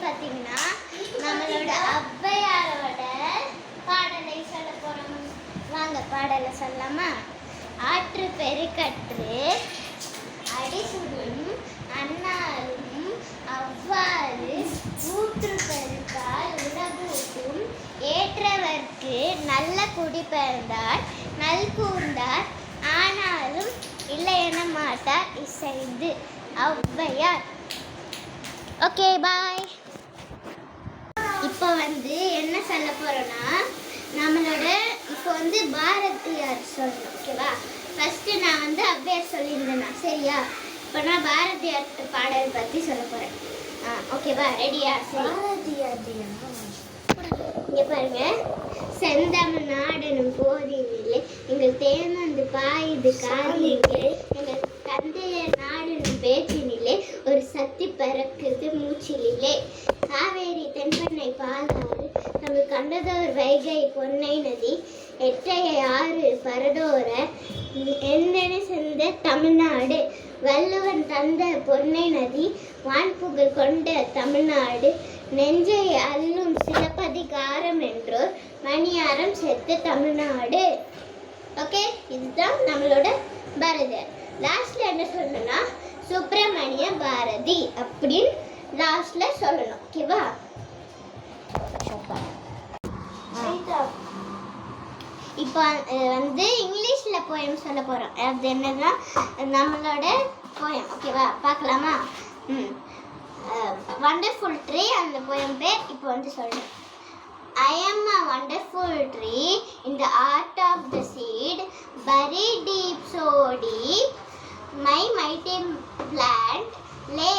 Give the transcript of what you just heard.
பார்த்தீங்கன்னா நம்மளோட ஔவையாரோட பாடலை சொல்ல போகிறோம். வாங்க பாடலை சொல்லலாமா? ஆற்று பெருக்கற்று அடிசுடும் அன்னாரும் அவ்வாறு ஊற்று பெருக்கால் உலகூட்டும் ஏற்றவர்க்கு நல்ல குடி பிறந்தார் நல்கூர்ந்தார் ஆனாலும் இல்லை என மாட்டார் இசைந்து. ஔவையார். Okay bye. இப்போ என்ன சொல்ல போகிறோன்னா நம்மளோட இப்போ பாரதியார் சொல்லணும். ஓகேவா? ஃபஸ்ட்டு நான் ஔவையார் சொல்லியிருந்தேன்னா சரியா? இப்போ நான் பாரதியார் பாடல் பற்றி சொல்ல போகிறேன். ஓகேவா? ரெடியா? பாரதியார் இங்கே பாருங்க. செந்தமிழ் நாடனும் போதினிலே எங்கள் தேர்ந்து பாயுது காலிலே எங்கள் தந்தைய நாடனும் பேச்சினிலே ஒரு சக்தி பறக்குது மூச்சிலே காவேரி தென்பெண்ணை பாலாறு தமிழ் கண்டதோர் வைகை பொன்னை நதி எற்றைய ஆறு பரதோர எந்தென சென்ற தமிழ்நாடு வள்ளுவன் தந்த பொன்னை நதி வான்புகழ் கொண்ட தமிழ்நாடு நெஞ்சை அல்லும் சிலப்பதிகாரம் என்றோர் மணியாரம் சேர்த்த தமிழ்நாடு. ஓகே, இதுதான் நம்மளோட பாரதியார். லாஸ்ட்ல என்ன சொல்லணும்னா சுப்பிரமணிய பாரதி அப்படின்னு லாஸ்ட்ல சொல்லணும். ஓகேவா? இப்போ இங்கிலீஷ்ல போயம் சொல்ல போறோம். அது என்னன்னா நம்மளோட போயம். ஓகேவா? பார்க்கலாமா? வண்டர்ஃபுல் ட்ரீ அந்த போயம் பேர் இப்போ சொல்றேன். I am a wonderful tree in the heart of the seed, buried deep, so deep. My mighty plant lay